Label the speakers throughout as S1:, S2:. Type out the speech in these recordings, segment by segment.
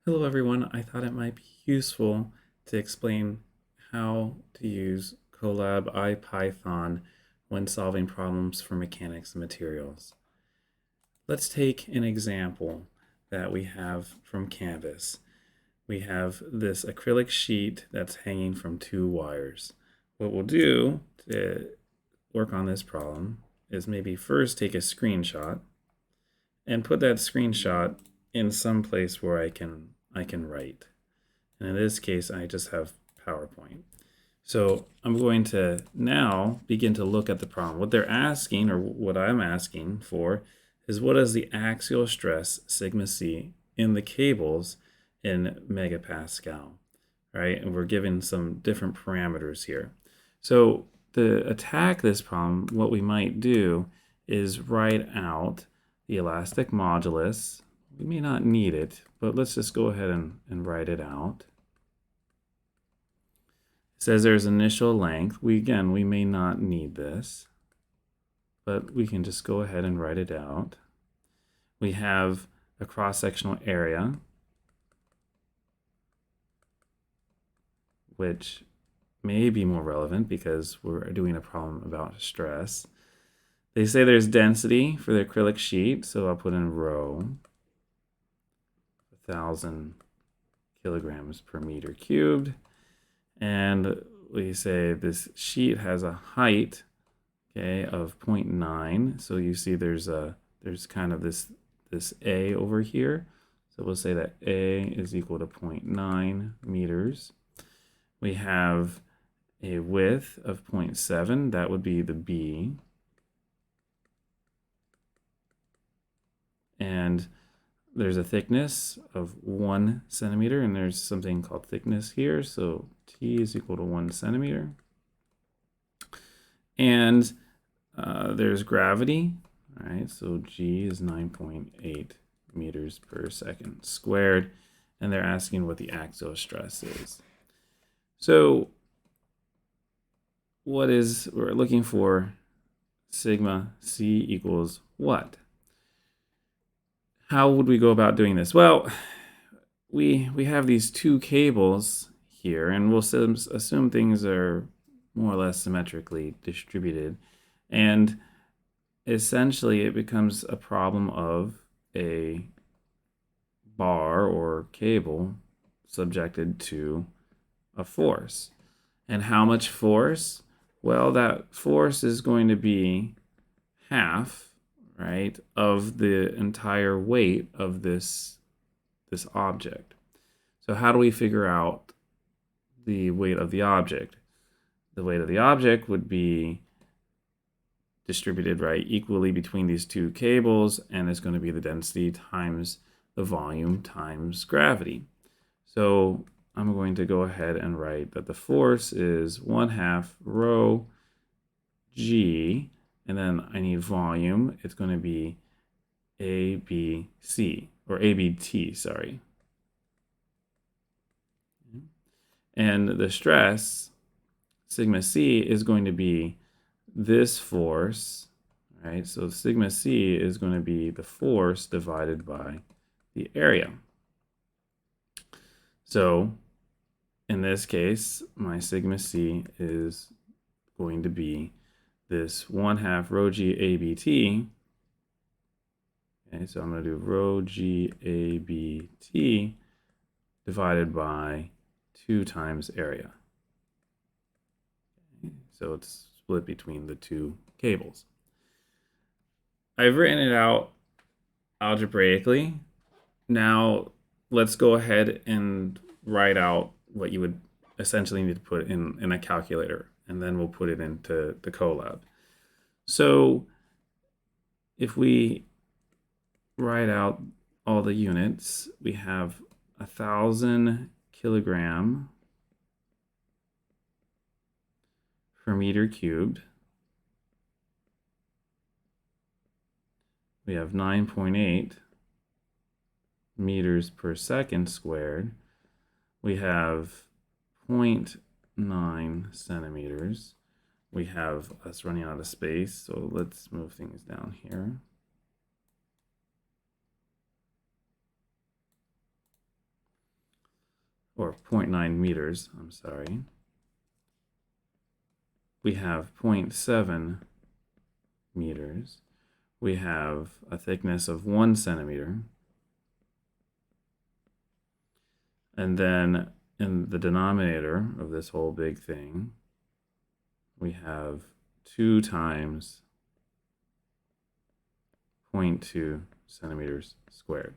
S1: Hello everyone, I thought it might be useful to explain how to use Colab IPython when solving problems for mechanics and materials. Let's take an example that we have from Canvas. We have this acrylic sheet that's hanging from two wires. What we'll do to work on this problem is maybe first take a screenshot and put that screenshot in some place where I can write. And in this case, I just have PowerPoint. So I'm going to now begin to look at the problem. What they're asking, or what I'm asking for, is what is the axial stress sigma c in the cables in megapascal, right? And we're given some different parameters here. So to attack this problem, what we might do is write out the elastic modulus. We may not need it, but let's just go ahead and write it out. It says there's initial length. We may not need this, but we can just go ahead and write it out. We have a cross-sectional area, which may be more relevant because we're doing a problem about stress. They say there's density for the acrylic sheet, so I'll put in rho, 1,000 kilograms per meter cubed. And we say this sheet has a height, okay, of 0.9. So you see there's kind of this A over here. So we'll say that A is equal to 0.9 meters. We have a width of 0.7. That would be the B. And there's a thickness of 1 centimeter, and there's something called thickness here. So T is equal to 1 centimeter. And there's gravity, all right? So G is 9.8 meters per second squared. And they're asking what the axial stress is. So we're looking for sigma C equals what? How would we go about doing this? Well, we have these two cables here, and we'll assume things are more or less symmetrically distributed. And essentially, it becomes a problem of a bar or cable subjected to a force. And how much force? Well, that force is going to be half, right, of the entire weight of this object. So how do we figure out the weight of the object? The weight of the object would be distributed, right, equally between these two cables, and it's going to be the density times the volume times gravity. So I'm going to go ahead and write that the force is 1/2 rho G, and then I need volume. It's going to be ABC, or ABT, sorry. And the stress, sigma C, is going to be this force, right? So sigma C is going to be the force divided by the area. So in this case, my sigma C is going to be this 1/2 rho G ABT. Okay, so I'm going to do rho G ABT divided by 2 times area. Okay, so it's split between the two cables. I've written it out algebraically. Now let's go ahead and write out what you would essentially need to put in a calculator, and then we'll put it into the Colab. So if we write out all the units, we have 1,000 kilogram per meter cubed. We have 9.8 meters per second squared. We have 0.9 centimeters. We have us running out of space, so let's move things down here. or 0.9 meters, I'm sorry. We have 0.7 meters. We have a thickness of 1 centimeter. And then in the denominator of this whole big thing, we have 2 times 0.2 centimeters squared.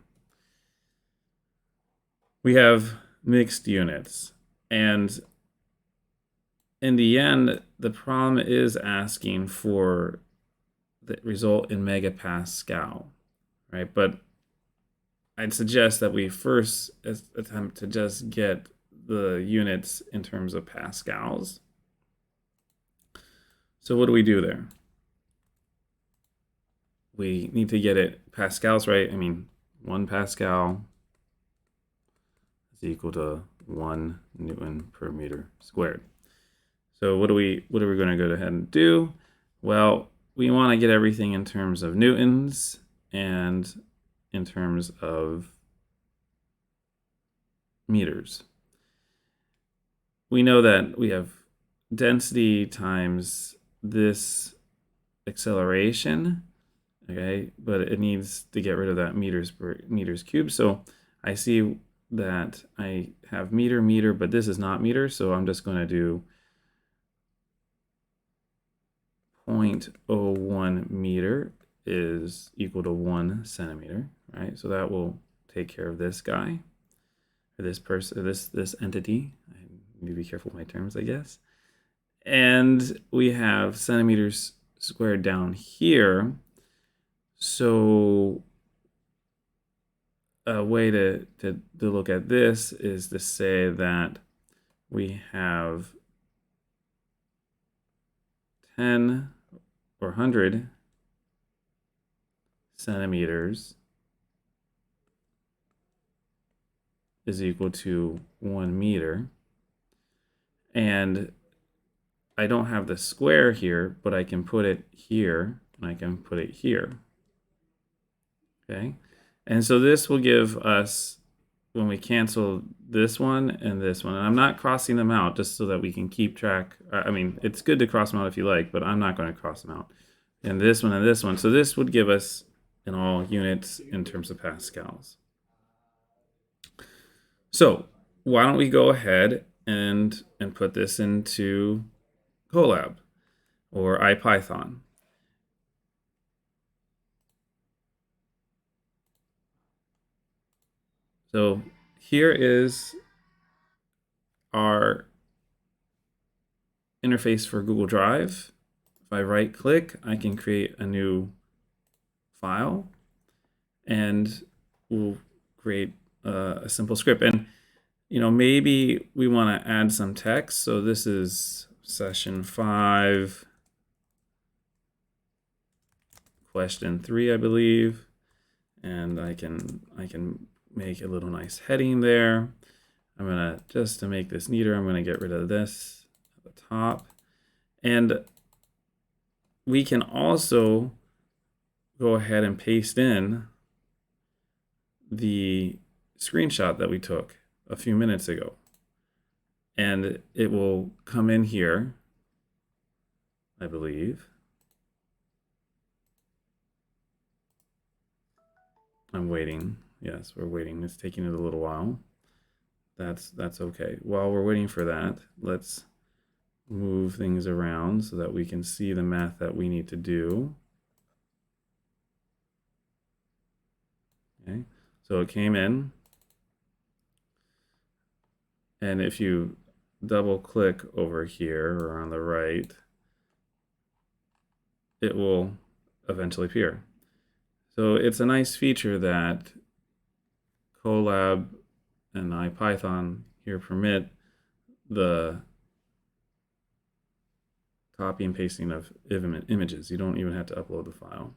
S1: We have mixed units, and in the end, the problem is asking for the result in megapascal, right? But I'd suggest that we first attempt to just get the units in terms of pascals. So what do we do there? We need to get it pascals, right? I mean, 1 Pascal is equal to 1 Newton per meter squared. So what are we going to go ahead and do? Well, we want to get everything in terms of newtons and in terms of meters. We know that we have density times this acceleration, okay, but it needs to get rid of that meters cubed. So I see that I have meter, but this is not meter, so I'm just going to do 0.01 meter is equal to 1 centimeter, right? So that will take care of this guy, or this person, this entity. I need to be careful with my terms, I guess. And we have centimeters squared down here. So a way to look at this is to say that we have 10 or 100 centimeters is equal to 1 meter. And I don't have the square here, but I can put it here and I can put it here. Okay. And so this will give us, when we cancel this one and this one, and I'm not crossing them out just so that we can keep track. I mean, it's good to cross them out if you like, but I'm not going to cross them out. And this one and this one. So this would give us in all units in terms of pascals. So why don't we go ahead and put this into Colab or IPython. So here is our interface for Google Drive. If I right click, I can create a new file and we'll create a simple script. And you know, maybe we want to add some text. So this is session 5, question 3, I believe. And I can make a little nice heading there. I'm gonna, just to make this neater, I'm gonna get rid of this at the top. And we can also go ahead and paste in the screenshot that we took a few minutes ago. And it will come in here, I believe. I'm waiting. Yes, we're waiting. It's taking it a little while. That's okay. While we're waiting for that, let's move things around so that we can see the math that we need to do. Okay, so it came in. And if you double click over here or on the right, it will eventually appear. So it's a nice feature that Colab and IPython here permit the copy and pasting of images. You don't even have to upload the file.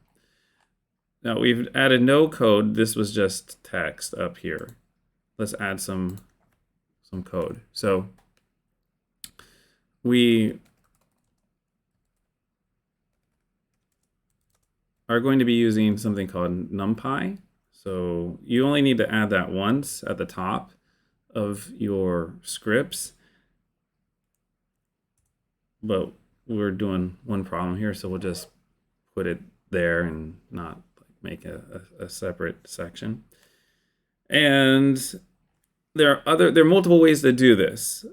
S1: Now we've added no code. This was just text up here. Let's add some code. So we are going to be using something called NumPy. So you only need to add that once at the top of your scripts, but we're doing one problem here, so we'll just put it there and not make a separate section. And there are multiple ways to do this.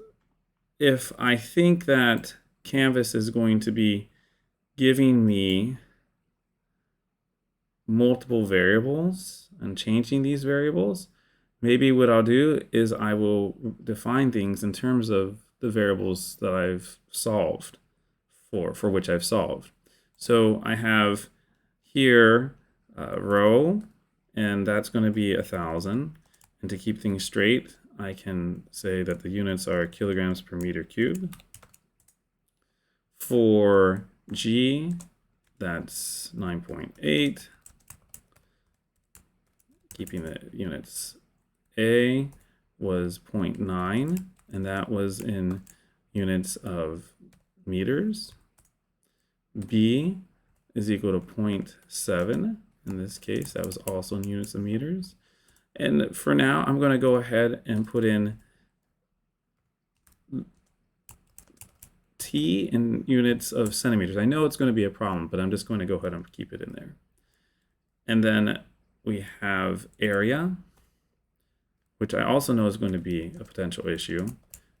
S1: If I think that Canvas is going to be giving me multiple variables and changing these variables, maybe what I'll do is I will define things in terms of the variables that I've solved for which I've solved. So I have here a row, and that's going to be 1,000. And to keep things straight, I can say that the units are kilograms per meter cubed. For G, that's 9.8. Keeping the units. A was 0.9, and that was in units of meters. B is equal to 0.7. In this case, that was also in units of meters. And for now, I'm going to go ahead and put in T in units of centimeters. I know it's going to be a problem, but I'm just going to go ahead and keep it in there. And then we have area, which I also know is going to be a potential issue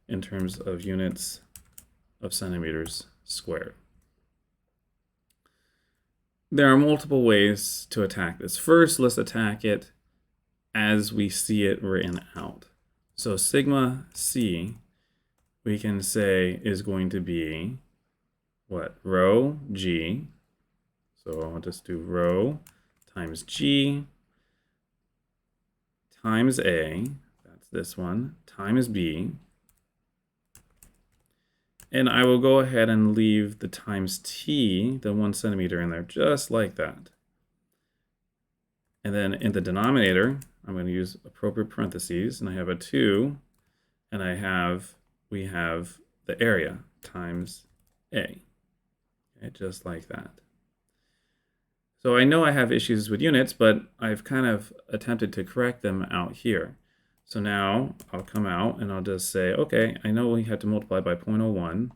S1: in terms of units of centimeters squared. There are multiple ways to attack this. First, let's attack it as we see it written out. So sigma C, we can say, is going to be what? Rho G. So I'll just do rho times G times A, that's this one, times B. And I will go ahead and leave the times T, the 1 centimeter, in there, just like that. And then in the denominator, I'm going to use appropriate parentheses, and I have a 2, and we have the area times A, okay, just like that. So I know I have issues with units, but I've kind of attempted to correct them out here. So now I'll come out and I'll just say, okay, I know we had to multiply by 0.01,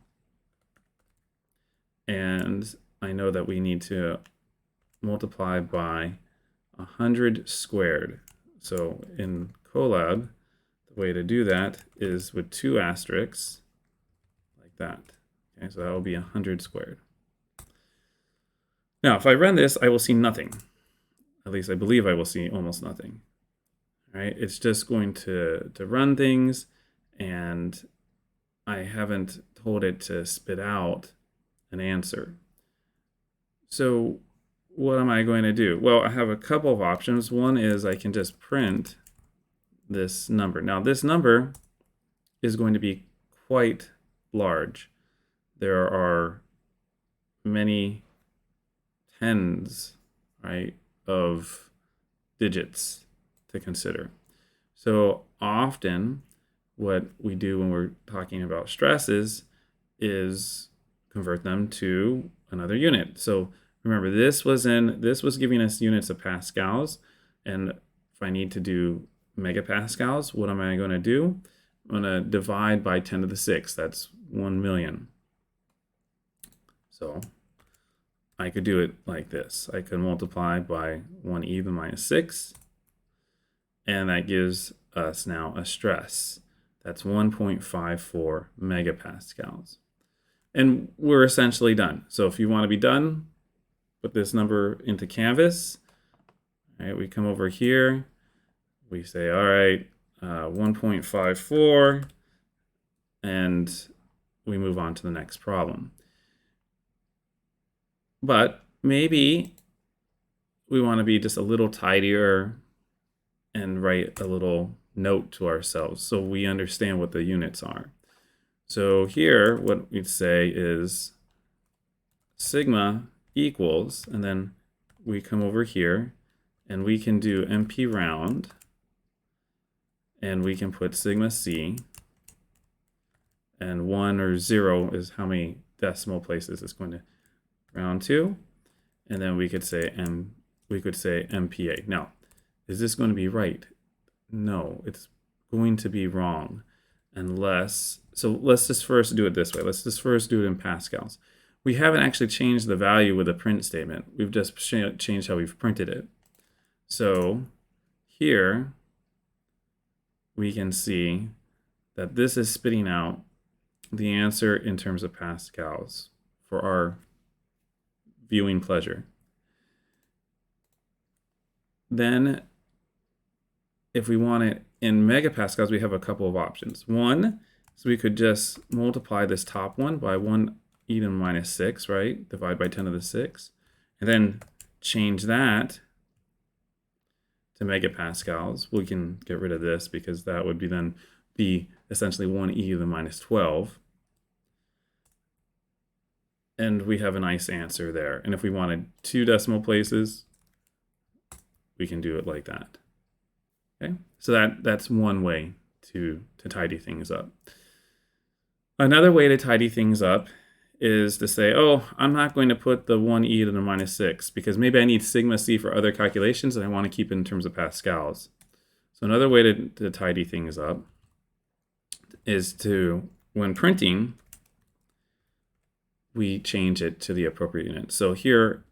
S1: and I know that we need to multiply by 100 squared. So in Colab, the way to do that is with 2 asterisks, like that. Okay, so that will be 100 squared. Now, if I run this, I will see nothing. At least I believe I will see almost nothing. All right, it's just going to run things, and I haven't told it to spit out an answer. So what am I going to do? Well, I have a couple of options. One is I can just print this number. Now, this number is going to be quite large. There are many tens, right, of digits to consider. So often what we do when we're talking about stresses is convert them to another unit. So remember, this was giving us units of pascals, and if I need to do megapascals, what am I going to do? I'm going to divide by 10 to the 6. That's 1 million. So I could do it like this. I could multiply by 1 even minus 6, and that gives us now a stress. That's 1.54 megapascals. And we're essentially done. So if you want to be done, put this number into Canvas. All right, we come over here. We say, all right, 1.54, and we move on to the next problem. But maybe we want to be just a little tidier and write a little note to ourselves so we understand what the units are. So here, what we'd say is sigma equals, and then we come over here and we can do MP round, and we can put sigma C, and 1 or 0 is how many decimal places it's going to round to, and then we could say MPA. Now, is this going to be right? No, it's going to be wrong unless, so let's just first do it this way. Let's just first do it in pascals. We haven't actually changed the value with a print statement. We've just changed how we've printed it. So here we can see that this is spitting out the answer in terms of pascals for our viewing pleasure. Then if we want it in megapascals, we have a couple of options. One, so we could just multiply this top one by 1 e to the minus 6, right? Divide by 10 to the 6. And then change that to megapascals. We can get rid of this because that would be essentially 1 e to the minus 12. And we have a nice answer there. And if we wanted 2 decimal places, we can do it like that. Okay, so that's one way to tidy things up. Another way to tidy things up is to say, oh, I'm not going to put the 1 e to the minus 6 because maybe I need sigma c for other calculations and I want to keep it in terms of pascals. So another way to tidy things up is to, when printing, we change it to the appropriate unit. So here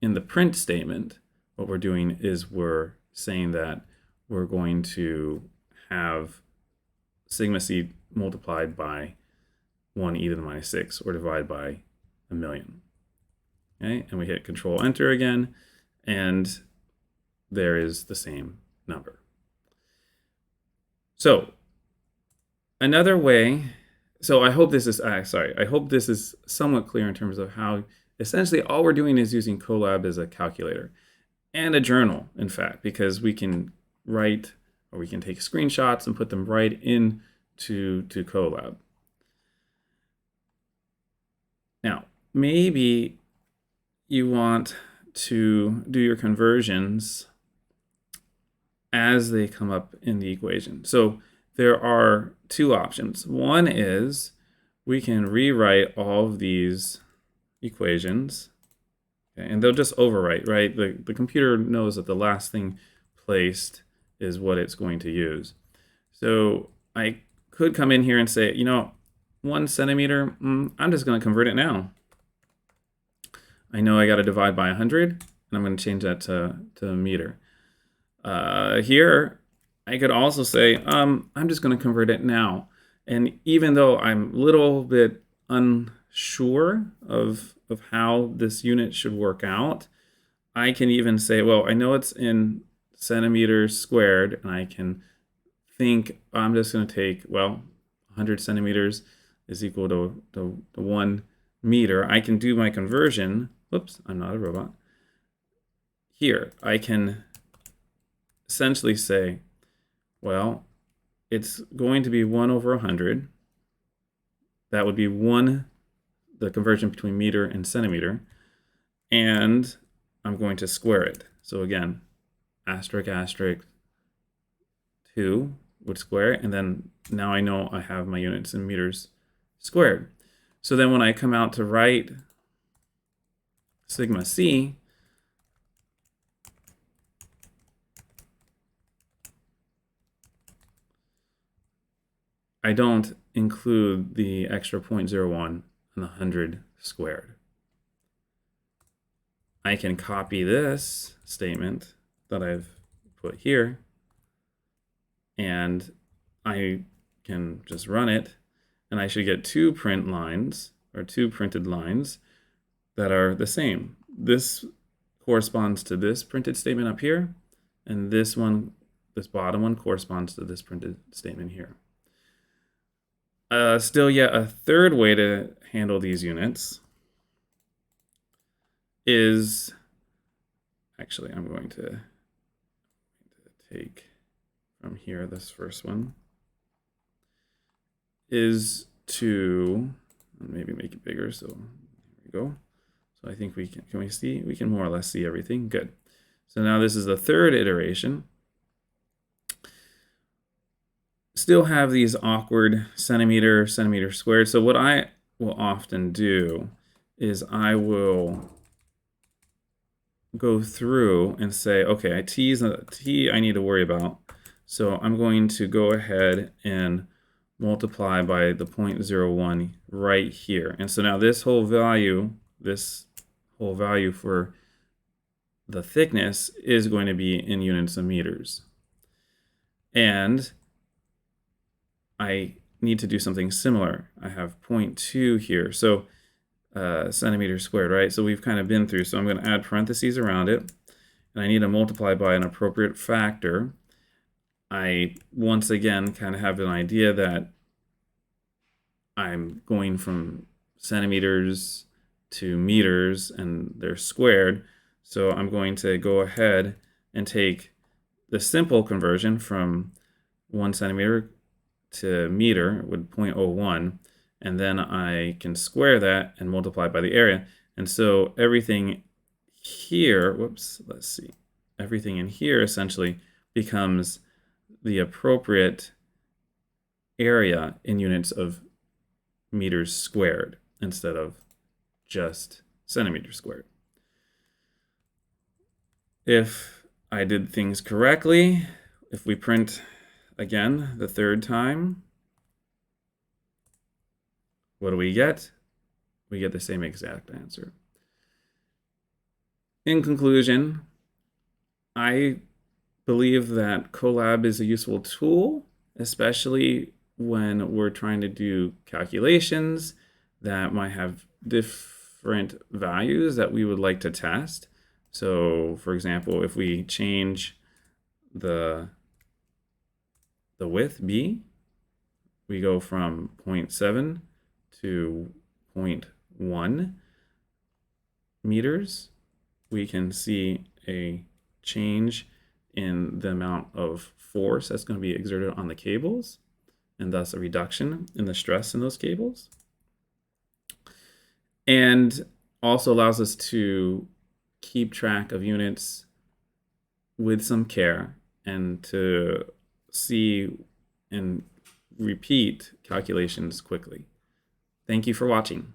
S1: in the print statement, what we're doing is we're saying that we're going to have sigma c multiplied by 1 e to the minus 6 or divided by 1,000,000. Okay, and we hit Control Enter again, and there is the same number. So another way, so I hope this is, I hope this is somewhat clear in terms of how essentially all we're doing is using Colab as a calculator and a journal, in fact, because we can write, or we can take screenshots and put them right into Colab. Now, maybe you want to do your conversions as they come up in the equation. So there are two options. One is we can rewrite all of these equations, okay, and they'll just overwrite, right? The computer knows that the last thing placed is what it's going to use. So I could come in here and say, you know, 1 centimeter, I'm just going to convert it now. I know I got to divide by 100, and I'm going to change that to a meter. Here, I could also say, I'm just going to convert it now. And even though I'm a little bit unsure of how this unit should work out, I can even say, well, I know it's in centimeters squared, and I can think I'm just going to take, well, 100 centimeters is equal to 1 meter. I can do my conversion. Whoops, I'm not a robot. Here, I can essentially say, well, it's going to be 1 over 100. That would be the conversion between meter and centimeter. And I'm going to square it. So again, asterisk, asterisk, 2 would square. And then now I know I have my units in meters squared. So then when I come out to write sigma c, I don't include the extra 0.01 and the 100 squared. I can copy this statement that I've put here, and I can just run it, and I should get 2 print lines, or 2 printed lines that are the same. This corresponds to this printed statement up here, and this bottom one corresponds to this printed statement here. Still yet a third way to handle these units is, actually I'm going to take from here, this first one, is to maybe make it bigger, so there we go. So I think we can more or less see everything. Good. So now this is the third iteration. Still have these awkward centimeter squared. So what I will often do is I will go through and say, okay, T I need to worry about. So I'm going to go ahead and multiply by the 0.01 right here. And so now this whole value for the thickness is going to be in units of meters. And I need to do something similar. I have 0.2 here. So centimeters squared, right? So we've kind of been through. So I'm going to add parentheses around it. And I need to multiply by an appropriate factor. I, once again, kind of have an idea that I'm going from centimeters to meters, and they're squared. So I'm going to go ahead and take the simple conversion from 1 centimeter to meter with 0.01, and then I can square that and multiply by the area. And so everything here, let's see, everything in here essentially becomes the appropriate area in units of meters squared instead of just centimeters squared. If I did things correctly, if we print again the third time, what do we get? We get the same exact answer. In conclusion, I believe that Colab is a useful tool, especially when we're trying to do calculations that might have different values that we would like to test. So, for example, if we change the width b, we go from 0.7 to 0.1 meters, we can see a change in the amount of force that's going to be exerted on the cables, and thus a reduction in the stress in those cables. And also allows us to keep track of units with some care and to see and repeat calculations quickly. Thank you for watching.